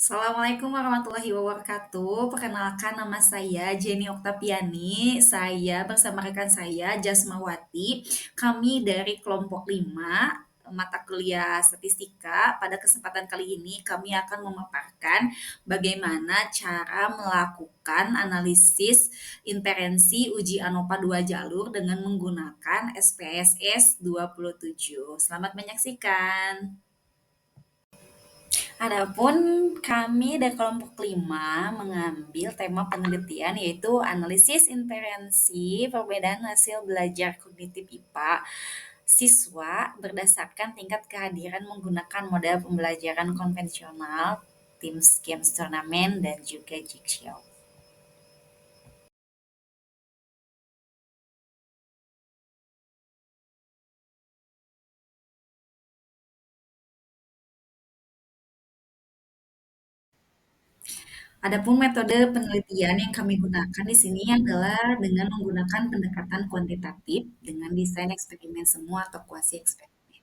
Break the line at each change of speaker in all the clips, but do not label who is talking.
Assalamualaikum warahmatullahi wabarakatuh. Perkenalkan nama saya Jenny Oktaviani. Saya bersama rekan saya Jasmawati. Kami dari kelompok 5 mata kuliah statistika. Pada kesempatan kali ini kami akan memaparkan bagaimana cara melakukan analisis inferensi uji ANOVA 2 jalur dengan menggunakan SPSS 27. Selamat menyaksikan. Adapun kami dari kelompok 5 mengambil tema penelitian yaitu analisis inferensi perbedaan hasil belajar kognitif IPA siswa berdasarkan tingkat kehadiran menggunakan model pembelajaran konvensional, Teams Games Turnamen, dan juga Jigsaw. Adapun metode penelitian yang kami gunakan di sini adalah dengan menggunakan pendekatan kuantitatif dengan desain eksperimen semua atau kuasi eksperimen.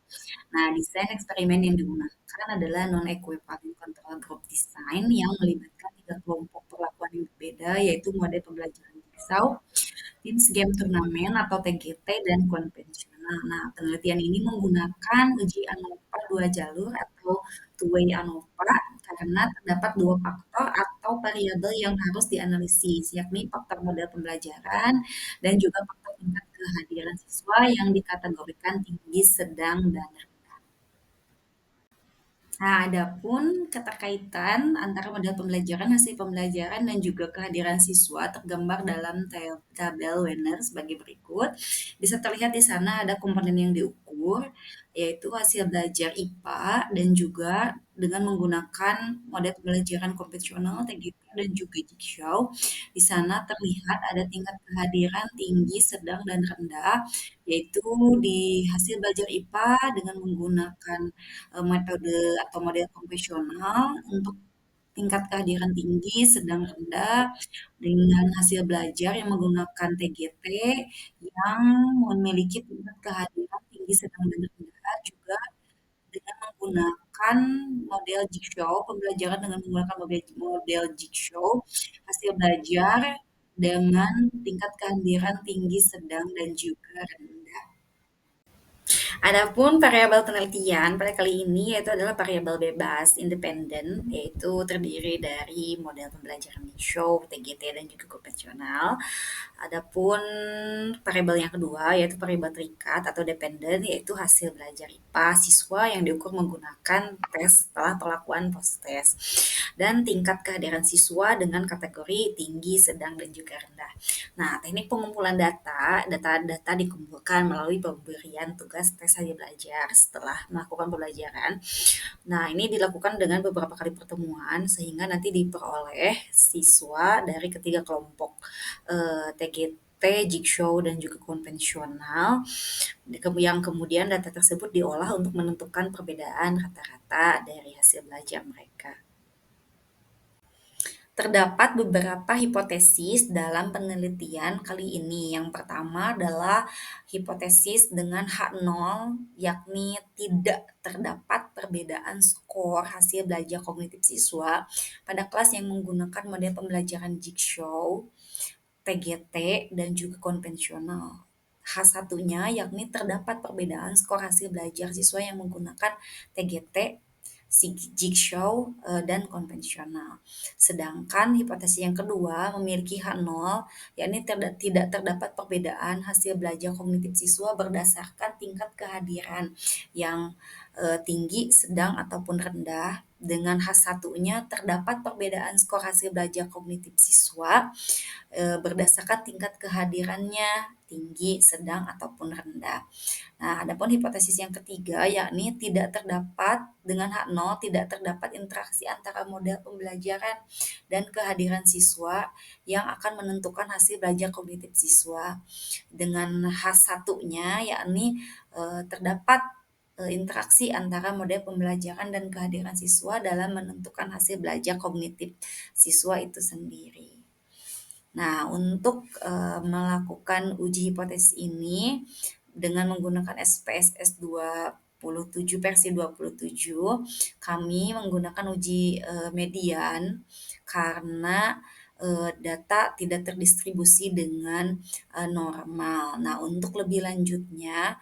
Nah, desain eksperimen yang digunakan adalah non-equivalent control group design yang melibatkan tiga kelompok perlakuan yang berbeda, yaitu model pembelajaran jigsaw, Teams Game Turnamen atau TGT, dan konvensional. Nah, penelitian ini menggunakan uji ANOVA 2 jalur atau two-way ANOVA karena terdapat dua faktor atau variabel yang harus dianalisis, yakni faktor model pembelajaran dan juga faktor tingkat kehadiran siswa yang dikategorikan tinggi, sedang, dan rendah. Nah, adapun keterkaitan antara model pembelajaran, hasil pembelajaran, dan juga kehadiran siswa tergambar dalam tabel Wenner sebagai berikut. Bisa terlihat di sana ada komponen yang diukur, yaitu hasil belajar IPA dan juga dengan menggunakan model pembelajaran konvensional, TGT, dan juga Jigsaw. Di sana terlihat ada tingkat kehadiran tinggi, sedang, dan rendah, yaitu di hasil belajar IPA dengan menggunakan metode atau model konvensional untuk tingkat kehadiran tinggi, sedang, rendah, dengan hasil belajar yang menggunakan TGT yang memiliki tingkat kehadiran tinggi, sedang, dan rendah, juga dengan menggunakan model Jigsaw, pembelajaran dengan menggunakan model Jigsaw, hasil belajar dengan tingkat kehadiran tinggi, sedang, dan juga rendah. Adapun variabel penelitian pada kali ini yaitu adalah variabel bebas independen, yaitu terdiri dari model pembelajaran show, TGT, dan juga konvensional. Adapun variabel yang kedua yaitu variabel terikat atau dependen, yaitu hasil belajar IPA siswa yang diukur menggunakan tes setelah perlakuan post test dan tingkat kehadiran siswa dengan kategori tinggi, sedang, dan juga rendah. Nah, teknik pengumpulan data dikumpulkan melalui pemberian tugas tes hasil belajar setelah melakukan pembelajaran. Nah, ini dilakukan dengan beberapa kali pertemuan sehingga nanti diperoleh siswa dari ketiga kelompok TGT, Jigsaw, dan juga konvensional yang kemudian data tersebut diolah untuk menentukan perbedaan rata-rata dari hasil belajar mereka. Terdapat beberapa hipotesis dalam penelitian kali ini. Yang pertama adalah hipotesis dengan H0, yakni tidak terdapat perbedaan skor hasil belajar kognitif siswa pada kelas yang menggunakan model pembelajaran Jigsaw, TGT, dan juga konvensional. H1-nya yakni terdapat perbedaan skor hasil belajar siswa yang menggunakan TGT, Jigsaw, dan konvensional. Sedangkan hipotesis yang kedua memiliki H0, yakni tidak terdapat perbedaan hasil belajar kognitif siswa berdasarkan tingkat kehadiran yang tinggi, sedang, ataupun rendah. Dengan H1-nya terdapat perbedaan skor hasil belajar kognitif siswa berdasarkan tingkat kehadirannya tinggi, sedang, ataupun rendah. Nah, adapun hipotesis yang ketiga yakni tidak terdapat dengan H0 tidak terdapat interaksi antara model pembelajaran dan kehadiran siswa yang akan menentukan hasil belajar kognitif siswa. Dengan H1-nya yakni terdapat interaksi antara model pembelajaran dan kehadiran siswa dalam menentukan hasil belajar kognitif siswa itu sendiri. Nah, untuk melakukan uji hipotesis ini dengan menggunakan SPSS 2 27 versi 27 kami menggunakan uji median karena data tidak terdistribusi dengan normal. Nah, untuk lebih lanjutnya,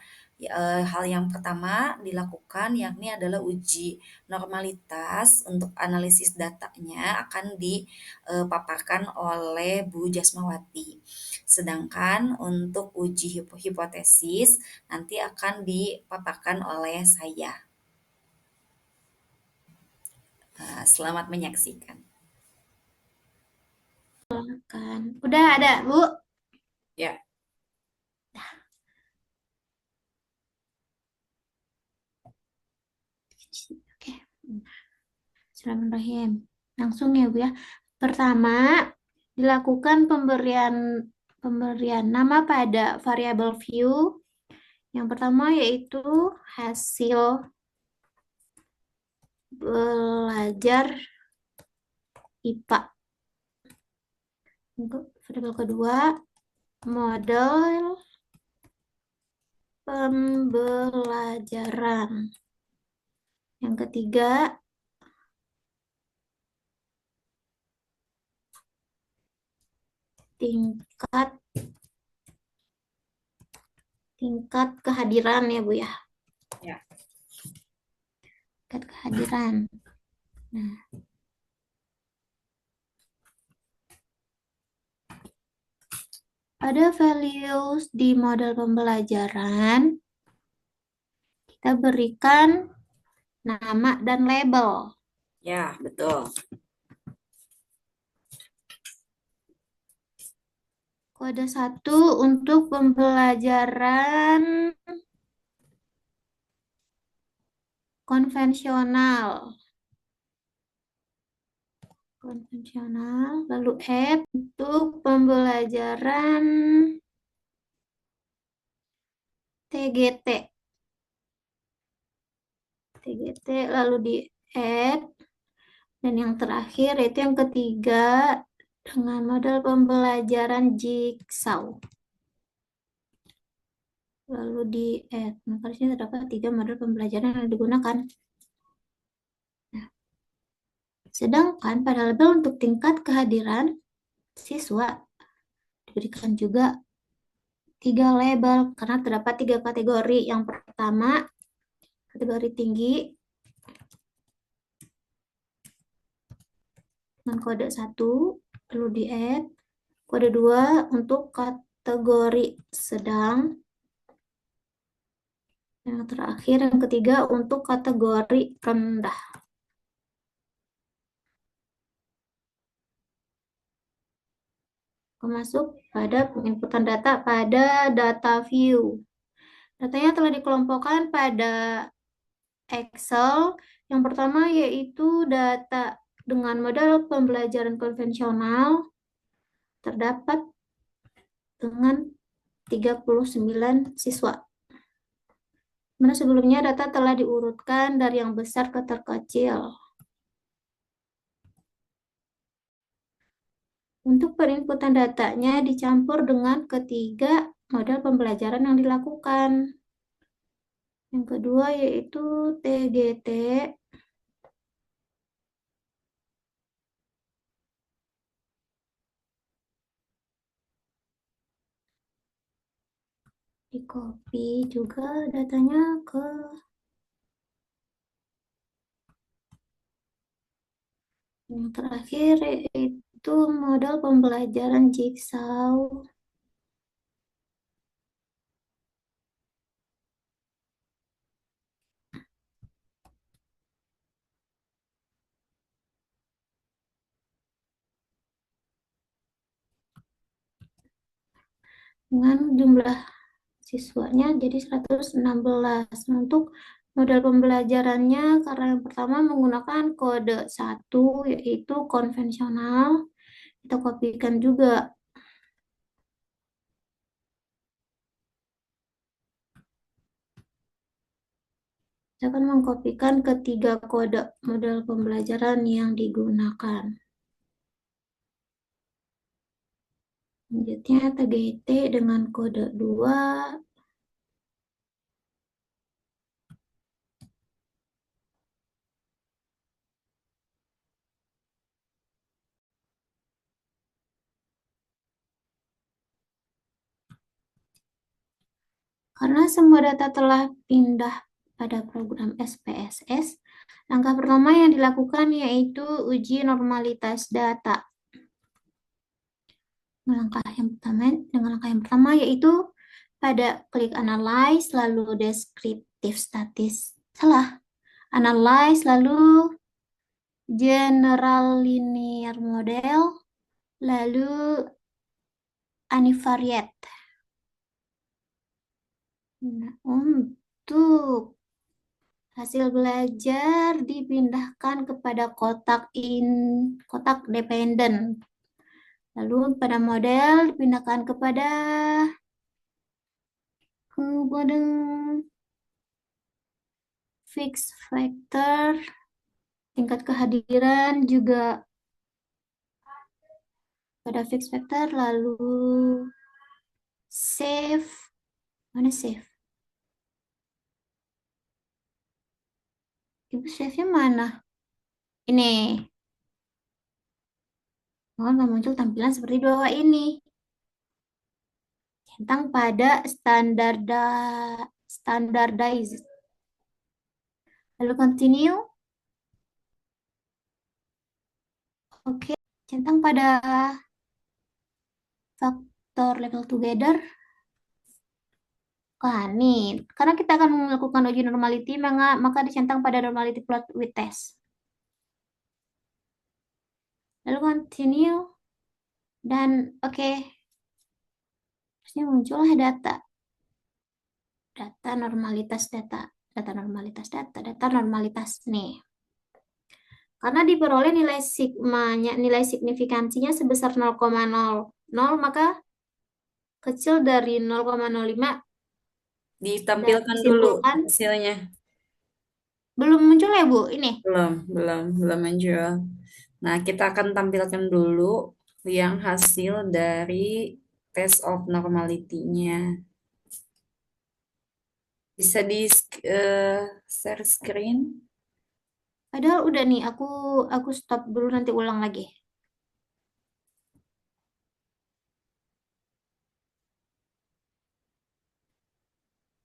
hal yang pertama dilakukan yakni adalah uji normalitas. Untuk analisis datanya akan dipaparkan oleh Bu Jasmawati. Sedangkan untuk uji hipotesis nanti akan dipaparkan oleh saya. Selamat menyaksikan.
Kan. Udah ada, Bu?
Ya.
Oke. Bismillahirrahmanirrahim. Langsung ya, Bu ya. Pertama, dilakukan pemberian nama pada variabel view. Yang pertama yaitu hasil belajar IPA. Untuk variabel kedua, model pembelajaran. Yang ketiga, tingkat kehadiran ya, Bu ya.
Ya.
Tingkat kehadiran. Nah, pada values di model pembelajaran, kita berikan nama dan label.
Ya, betul.
Kode 1 untuk pembelajaran konvensional. Lalu F untuk pembelajaran TGT. Lalu di add. Dan yang terakhir yaitu yang ketiga dengan model pembelajaran Jigsaw. Lalu di add. Maka di sini terdapat 3 model pembelajaran yang digunakan. Nah, sedangkan pada label untuk tingkat kehadiran siswa diberikan juga 3 label karena terdapat 3 kategori. Yang pertama, kategori tinggi dengan kode 1, lalu di add. Kode 2 untuk kategori sedang. Yang terakhir, yang ketiga untuk kategori rendah. Masuk pada penginputan data pada data view. Datanya telah dikelompokkan pada Excel. Yang pertama yaitu data dengan model pembelajaran konvensional terdapat dengan 39 siswa. Mana sebelumnya data telah diurutkan dari yang besar ke terkecil. Untuk perinputan datanya dicampur dengan ketiga model pembelajaran yang dilakukan. Yang kedua yaitu TGT. Di copy juga datanya ke yang terakhir yaitu model pembelajaran Jigsaw. Dengan jumlah siswanya jadi 116. Untuk model pembelajarannya karena yang pertama menggunakan kode 1 yaitu konvensional. Kita kopikan juga. Kita akan mengkopikan ketiga kode model pembelajaran yang digunakan. Selanjutnya TGT dengan kode 2. Karena semua data telah pindah pada program SPSS, langkah pertama yang dilakukan yaitu uji normalitas data. Langkah yang pertama yaitu pada klik analyze lalu descriptive statis. Salah. Analyze lalu general linear model lalu univariate. Nah, untuk hasil belajar dipindahkan kepada kotak dependen. Lalu pada model dipindahkan kepada fixed factor, tingkat kehadiran juga pada fixed factor, lalu save, mana save? Ibu save-nya mana? Ini. Oh, nggak muncul tampilan seperti di bawah ini. Centang pada standardized. Lalu continue. Oke, centang pada faktor level together. Wah, nih, karena kita akan melakukan uji normality, maka dicentang pada normality plot with test. Lalu continue. Dan oke. Terusnya muncullah data. Data normalitas data. Data normalitas data. Data normalitas nih. Karena diperoleh nilai signifikansinya sebesar 0,00, maka kecil dari 0,05 dan
Ditampilkan dulu
disimpulkan.
hasilnya.
Belum muncul ya, Bu? Ini.
Belum muncul. Nah, kita akan tampilkan dulu yang hasil dari test of normality-nya. Bisa di share screen.
Padahal udah nih, aku stop dulu nanti ulang lagi.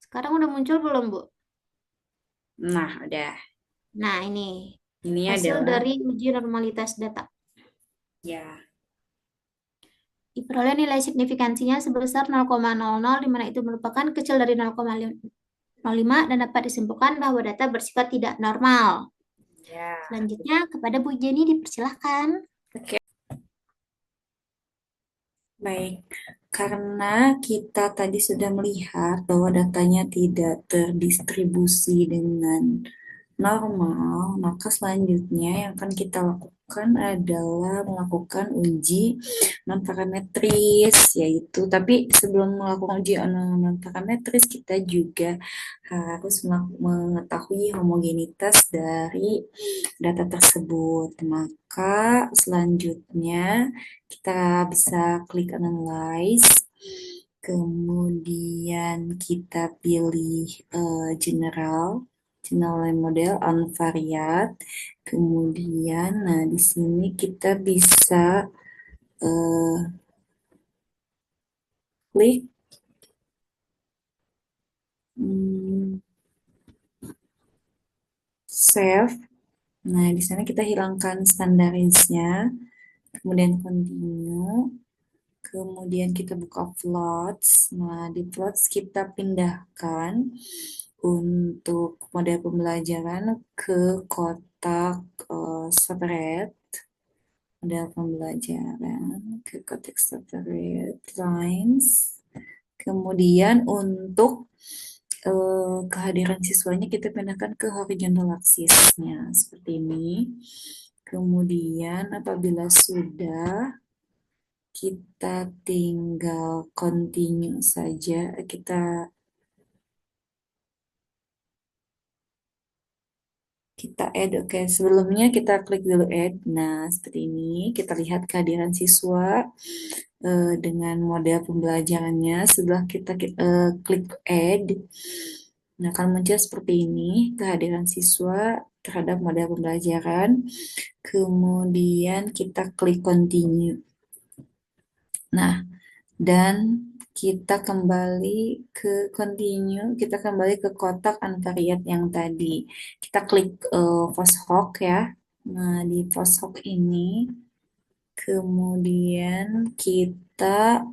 Sekarang udah muncul belum, Bu?
Nah, udah.
Nah, ini
Ini
hasil
adalah
dari uji normalitas data.
ya.
Diperoleh nilai signifikansinya sebesar 0,00, di mana itu merupakan kecil dari 0,05 dan dapat disimpulkan bahwa data bersifat tidak normal.
Ya.
Selanjutnya, kepada Bu Jenny dipersilahkan.
Oke. Baik, karena kita tadi sudah melihat bahwa datanya tidak terdistribusi dengan normal, maka selanjutnya yang akan kita lakukan adalah melakukan uji non-parametris, yaitu, tapi sebelum melakukan uji non-parametris, kita juga harus mengetahui homogenitas dari data tersebut. Maka selanjutnya kita bisa klik analyze, kemudian kita pilih general model unvariate, kemudian nah di sini kita bisa klik save. Nah di sana kita hilangkan standarisnya, kemudian continue. Kemudian kita buka plots. Nah, di plots kita pindahkan untuk model pembelajaran ke kotak separate. Model pembelajaran ke kotak separate lines. Kemudian untuk kehadiran siswanya kita pindahkan ke horizontal axis-nya seperti ini. Kemudian apabila sudah, kita tinggal continue saja. Kita add. Oke, sebelumnya kita klik dulu add. Nah, seperti ini kita lihat kehadiran siswa dengan model pembelajarannya. Setelah kita klik add, nah akan muncul seperti ini kehadiran siswa terhadap model pembelajaran. Kemudian kita klik continue. Nah, dan kita kembali ke continue, kita kembali ke kotak unvariate yang tadi. Kita klik post-hoc ya. Nah, di post-hoc ini, kemudian kita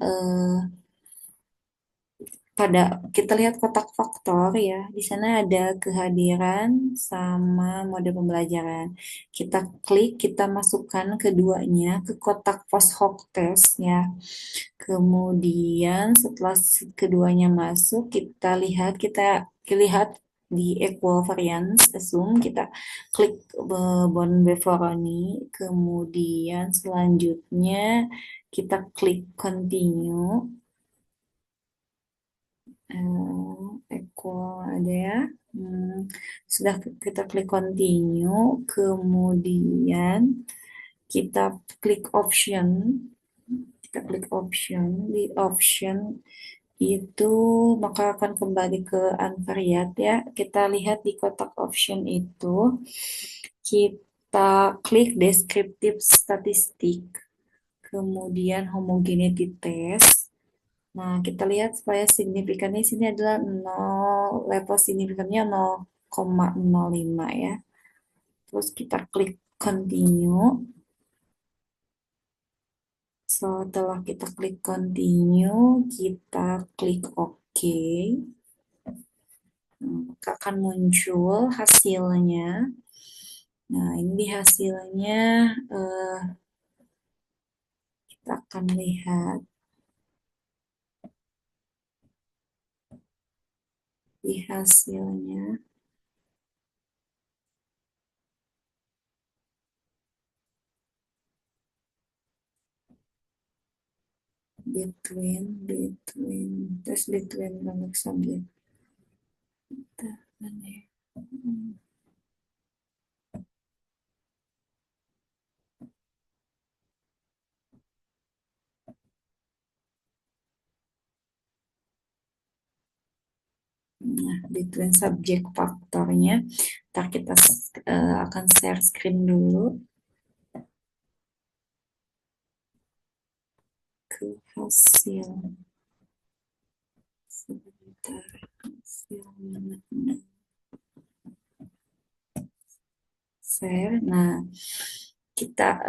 pada kita lihat kotak faktor ya. Di sana ada kehadiran sama mode pembelajaran. Kita klik, kita masukkan keduanya ke kotak post hoc test ya. Kemudian setelah keduanya masuk, kita lihat di equal variance assume, kita klik bound Bevoroni, kemudian selanjutnya kita klik continue. Equal ada ya. Sudah kita klik continue, kemudian kita klik option, di option itu maka akan kembali ke unvariate ya. Kita lihat di kotak option itu, kita klik descriptive statistik, kemudian homogeneity test. Nah, kita lihat supaya signifikannya di sini adalah 0, level signifikannya 0,05 ya. Terus kita klik continue. Setelah kita klik continue, kita klik OK. Maka akan muncul hasilnya. Nah, ini hasilnya kita akan lihat di hasilnya. Between contact subject. Mana ya? Nah, between subject faktornya. Ntar kita akan share screen dulu ke hasil. Sebentar, hasil mana? Share. Nah, kita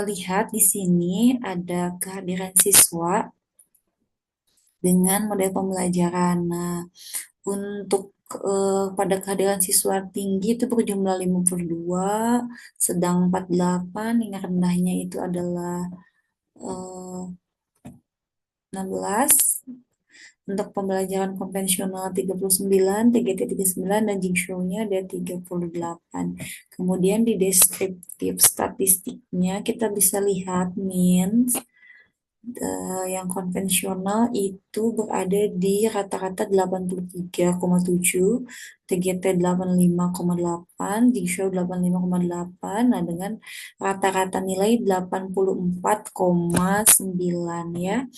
lihat di sini ada kehadiran siswa dengan model pembelajaran. Nah, untuk pada kehadiran siswa tinggi itu berjumlah 52, sedang 48, yang rendahnya itu adalah 16. Untuk pembelajaran konvensional 39, TGT 39, dan Jigsaw-nya ada 38. Kemudian di deskriptif statistiknya kita bisa lihat means yang konvensional itu berada di rata-rata 83,7, TGT 85,8, Jigsaw 85,8, nah dengan rata-rata nilai 84,9 ya.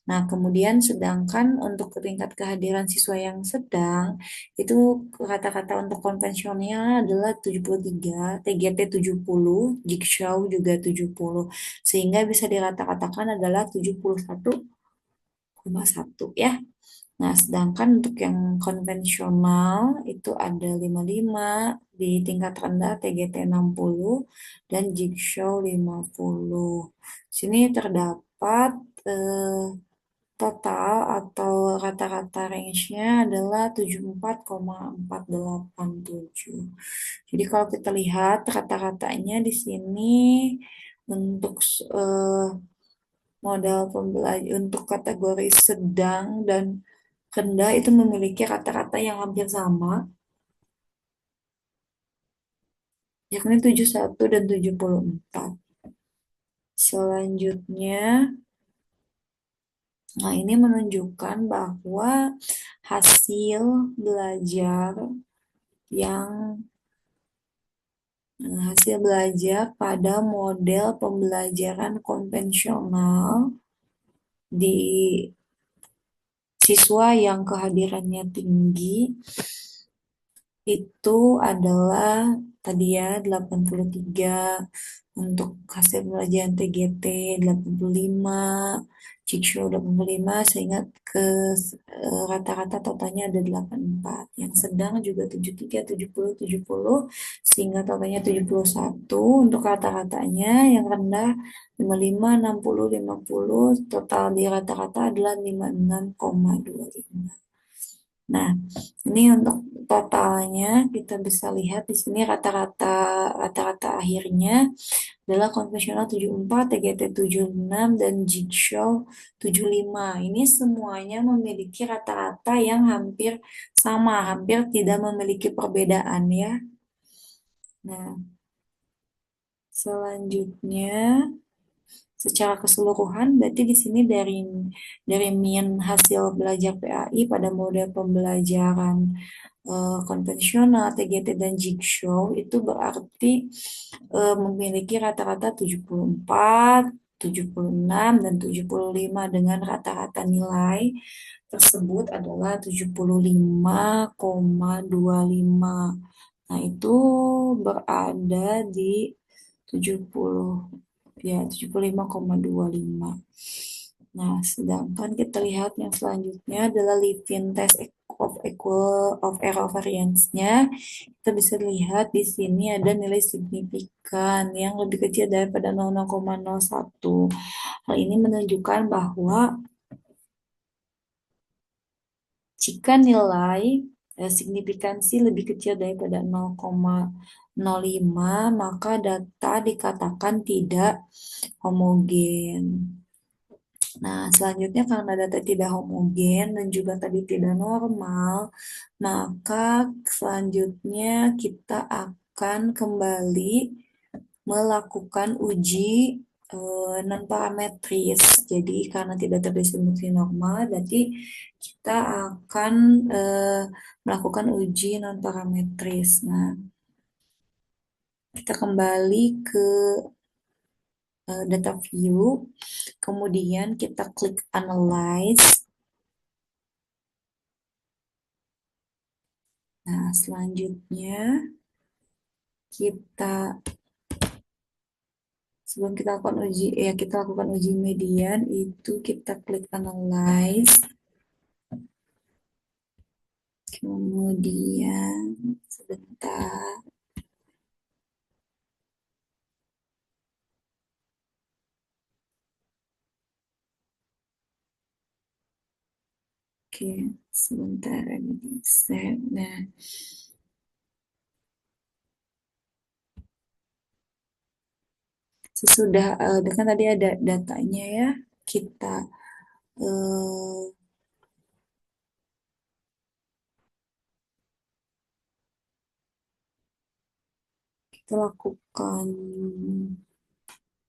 Nah, kemudian sedangkan untuk tingkat kehadiran siswa yang sedang, itu kata-kata untuk konvensionalnya adalah 73, TGT 70, Jigsaw juga 70. Sehingga bisa dirata-ratakan adalah 71,1 ya. Nah, sedangkan untuk yang konvensional itu ada 55, di tingkat rendah TGT 60, dan Jigsaw 50. Sini terdapat total atau rata-rata range-nya adalah 74,487. Jadi kalau kita lihat rata-ratanya di sini untuk modal pembelajaran untuk kategori sedang dan rendah itu memiliki rata-rata yang hampir sama, yakni 71 dan 74. Selanjutnya, nah ini menunjukkan bahwa hasil belajar yang hasil belajar pada model pembelajaran konvensional di siswa yang kehadirannya tinggi itu adalah tadi ya 83, Untuk hasil pembelajaran TGT 85, Jigsaw 85, sehingga ke rata-rata totalnya ada 84. Yang sedang juga 73, 70, 70, sehingga totalnya 71 untuk rata-ratanya. Yang rendah 55, 60, 50, total di rata-rata adalah 56,25. Nah, ini untuk totalnya kita bisa lihat di sini rata-rata akhirnya adalah konvensional 74, TGT 76, dan Jigsaw 75. Ini semuanya memiliki rata-rata yang hampir sama, hampir tidak memiliki perbedaan ya. Nah, selanjutnya secara keseluruhan berarti di sini dari min hasil belajar PAI pada mode pembelajaran konvensional, TGT, dan Jigsaw itu berarti memiliki rata-rata 74, 76, dan 75 dengan rata-rata nilai tersebut adalah 75,25. Nah, itu berada di 70 ya 75,25. Nah, sedangkan kita lihat yang selanjutnya adalah Levin test of error variance-nya. Kita bisa lihat di sini ada nilai signifikan yang lebih kecil daripada 0,01. Hal ini menunjukkan bahwa jika nilai signifikansi lebih kecil daripada 0,05, maka data dikatakan tidak homogen. Nah, selanjutnya karena data tidak homogen dan juga tadi tidak normal, maka selanjutnya kita akan kembali melakukan uji non parametris. Jadi karena tidak terdistribusi normal, berarti kita akan melakukan uji non parametris. Nah, kita kembali ke data view, kemudian kita klik analyze. Nah, selanjutnya kita sebelum kita lakukan uji median itu kita klik analyze. Kemudian sebentar. Oke, sebentar ini di save. Nah, sesudah kan tadi ada datanya ya, kita eh, kita lakukan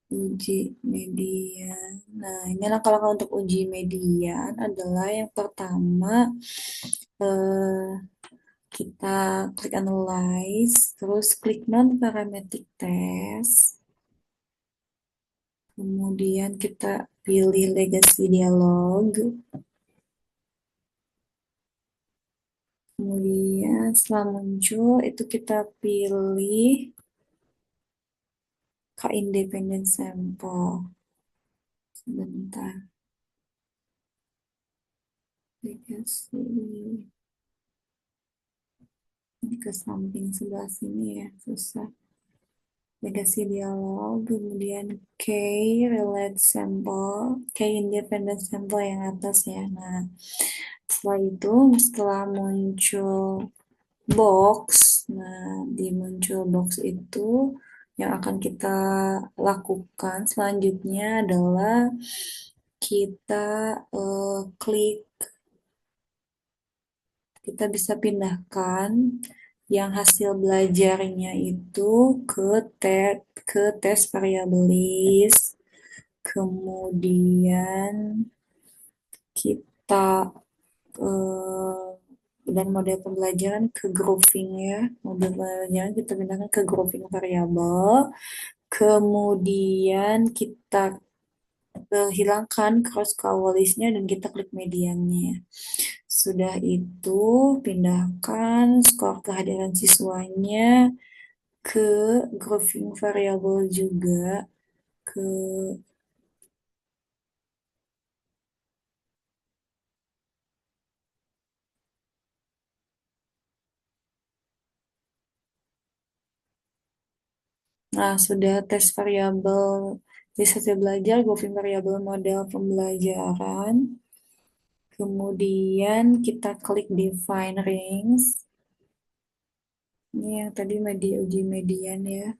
uji median. Nah, ini langkah-langkah untuk uji median adalah yang pertama eh, kita klik analyze, terus klik non parametric test, kemudian kita pilih legacy dialog, kemudian setelah muncul itu kita pilih K-independent sample. Sebentar. Legacy. Ini ke samping sebelah sini ya, susah. Legacy dialog, kemudian K relate sample, K independent sample yang atas ya. Nah, setelah itu, setelah muncul box, nah di muncul box itu yang akan kita lakukan selanjutnya adalah kita klik, kita bisa pindahkan yang hasil belajarnya itu ke tes variabilis, kemudian kita dan model pembelajaran ke grouping ya, model pembelajaran kita pindahkan ke grouping variabel, kemudian kita hilangkan cross coalesce-nya dan kita klik mediannya. Sudah itu pindahkan skor kehadiran siswanya ke grouping variabel juga ke Nah, sudah tes variabel di setiap belajar, grouping variabel model pembelajaran. Kemudian kita klik define range. Ini yang tadi media uji median ya.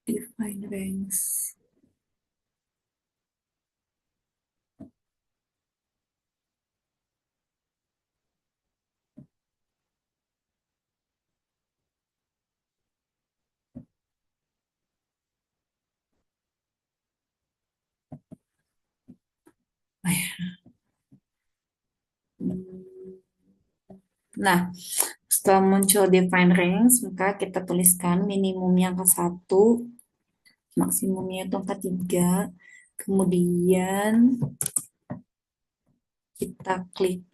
Define range. Nah, setelah muncul define range, maka kita tuliskan minimumnya angka 1, maksimumnya itu angka 3. Kemudian kita klik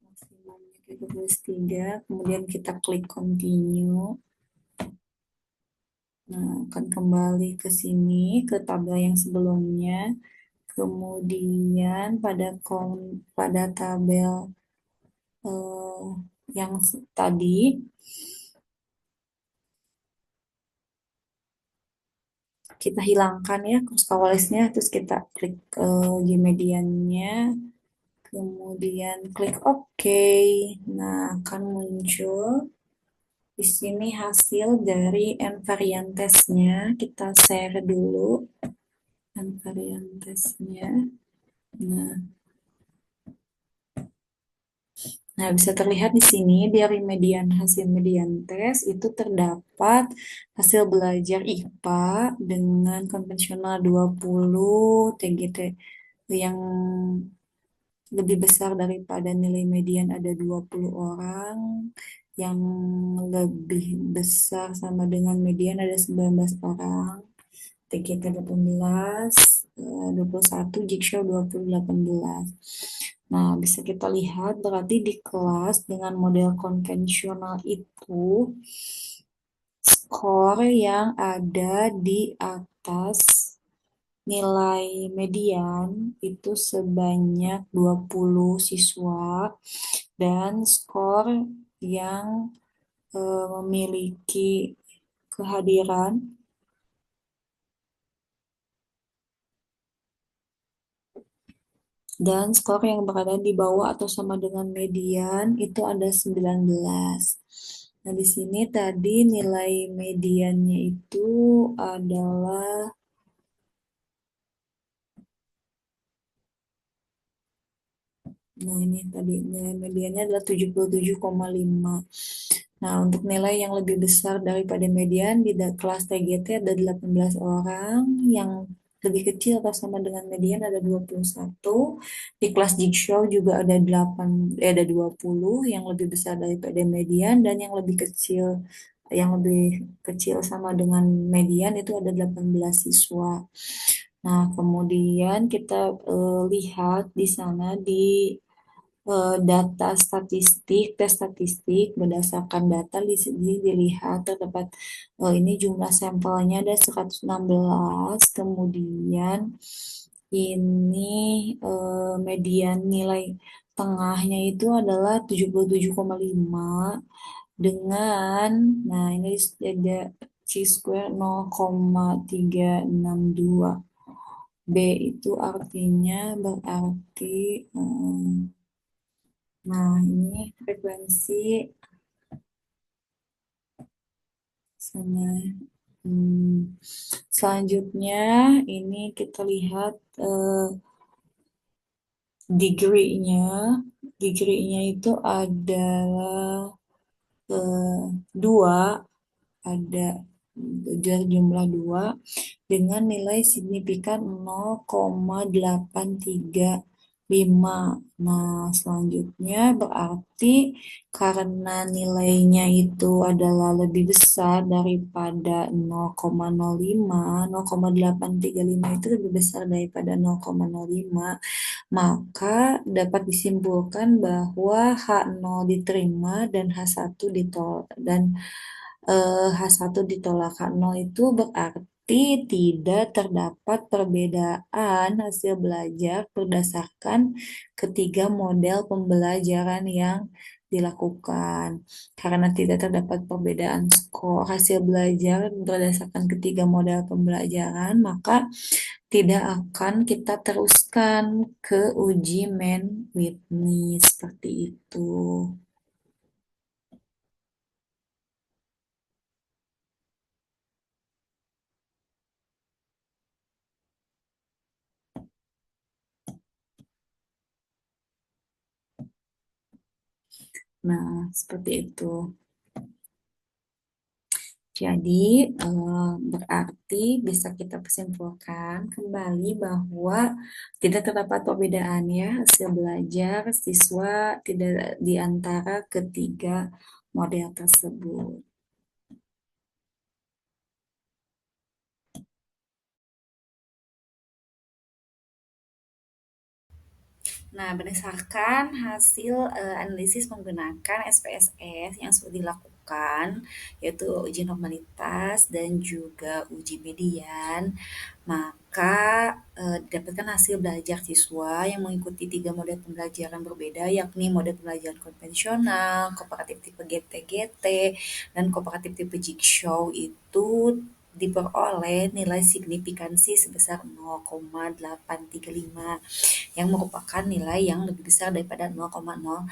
maksimumnya kita tulis 3, kemudian kita klik continue. Nah, akan kembali ke sini, ke tabel yang sebelumnya. Kemudian pada tabel yang tadi, kita hilangkan ya kurskawalisnya, terus kita klik Gmediannya, kemudian klik OK. Nah, akan muncul di sini hasil dari n-variant testnya. Kita share dulu n-variant testnya. Nah, bisa terlihat di sini dari hasil median tes itu terdapat hasil belajar IPA dengan konvensional 20 TGT yang lebih besar daripada nilai median ada 20 orang, yang lebih besar sama dengan median ada 19 orang, TGT 18, 21, Jigshow 20, 18. Nah, bisa kita lihat berarti di kelas dengan model konvensional itu skor yang ada di atas nilai median itu sebanyak 20 siswa dan skor yang memiliki kehadiran dan skor yang berada di bawah atau sama dengan median itu ada 19. Nah, di sini tadi nilai mediannya itu adalah Nah, ini tadi nilai mediannya adalah 77,5. Nah, untuk nilai yang lebih besar daripada median di kelas TGT ada 18 orang, yang lebih kecil atau sama dengan median ada 21. Di kelas Jigsaw juga ada 20 yang lebih besar daripada median dan yang lebih kecil sama dengan median itu ada 18 siswa. Nah, kemudian kita lihat di sana di data statistik, tes statistik berdasarkan data di sini dilihat terdapat ini jumlah sampelnya ada 116, kemudian ini median nilai tengahnya itu adalah 77,5 dengan, nah ini ada chi-square 0,362. B itu artinya berarti nah, ini frekuensi sama. Selanjutnya ini kita lihat degree-nya. Degree-nya itu adalah 2, ada jumlah 2 dengan nilai signifikan 0,83. 5. Nah, selanjutnya berarti karena nilainya itu adalah lebih besar daripada 0,05, 0,835 itu lebih besar daripada 0,05, maka dapat disimpulkan bahwa H0 diterima dan H1 ditolak, dan H1 ditolak. H0 itu berarti tidak terdapat perbedaan hasil belajar berdasarkan ketiga model pembelajaran yang dilakukan. Karena tidak terdapat perbedaan skor hasil belajar berdasarkan ketiga model pembelajaran, maka tidak akan kita teruskan ke uji main Whitney seperti itu. Nah, seperti itu. Jadi, berarti bisa kita simpulkan kembali bahwa tidak terdapat perbedaan ya hasil belajar siswa tidak di antara ketiga model tersebut. Nah, berdasarkan hasil analisis menggunakan SPSS yang sudah dilakukan, yaitu uji normalitas dan juga uji median, maka didapatkan hasil belajar siswa yang mengikuti tiga model pembelajaran berbeda, yakni model pembelajaran konvensional, kooperatif tipe GT-GT, dan kooperatif tipe Jigsaw itu diperoleh nilai signifikansi sebesar 0,835 yang merupakan nilai yang lebih besar daripada 0,05.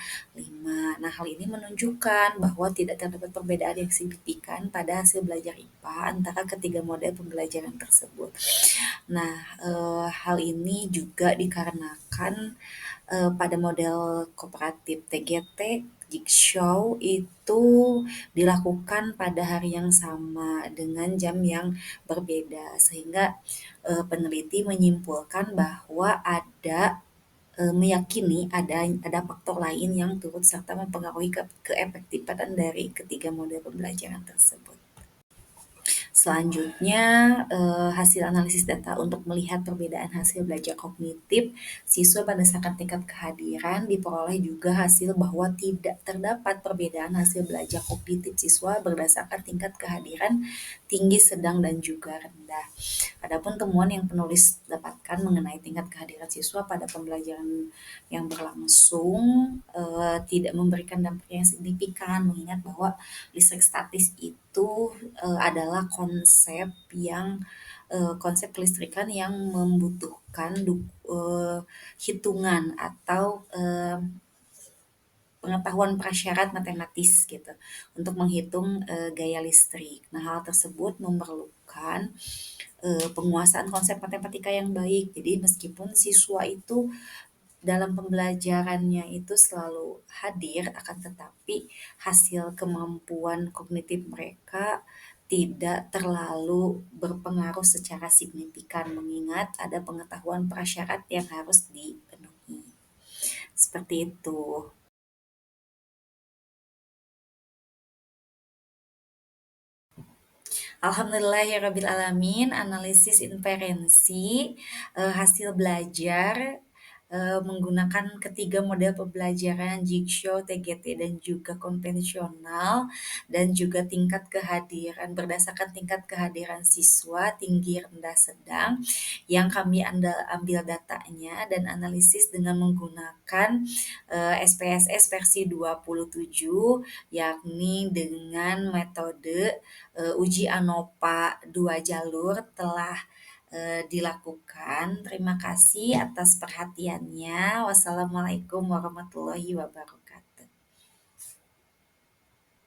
Nah, hal ini menunjukkan bahwa tidak terdapat perbedaan yang signifikan pada hasil belajar IPA antara ketiga model pembelajaran tersebut. Nah, hal ini juga dikarenakan pada model kooperatif TGT, Jigsaw itu dilakukan pada hari yang sama dengan jam yang berbeda, sehingga peneliti menyimpulkan bahwa meyakini ada faktor lain yang turut serta mempengaruhi keefektifan dari ketiga model pembelajaran tersebut. Selanjutnya, hasil analisis data untuk melihat perbedaan hasil belajar kognitif siswa berdasarkan tingkat kehadiran diperoleh juga hasil bahwa tidak terdapat perbedaan hasil belajar kognitif siswa berdasarkan tingkat kehadiran tinggi, sedang, dan juga rendah. Adapun temuan yang penulis dapatkan mengenai tingkat kehadiran siswa pada pembelajaran yang berlangsung tidak memberikan dampak yang signifikan, mengingat bahwa listrik statis itu adalah konsep kelistrikan yang membutuhkan hitungan atau pengetahuan prasyarat matematis gitu untuk menghitung gaya listrik. Nah, hal tersebut memerlukan penguasaan konsep matematika yang baik. Jadi meskipun siswa itu dalam pembelajarannya itu selalu hadir, akan tetapi hasil kemampuan kognitif mereka tidak terlalu berpengaruh secara signifikan mengingat ada pengetahuan prasyarat yang harus dipenuhi. Seperti itu. Alhamdulillahirrabbilalamin, analisis inferensi hasil belajar menggunakan ketiga model pembelajaran Jigsaw, TGT, dan juga konvensional, dan juga tingkat kehadiran berdasarkan tingkat kehadiran siswa tinggi, rendah, sedang yang kami ambil datanya dan analisis dengan menggunakan SPSS versi 27, yakni dengan metode uji ANOVA 2 jalur telah dilakukan. Terima kasih atas perhatiannya. Wassalamualaikum warahmatullahi wabarakatuh.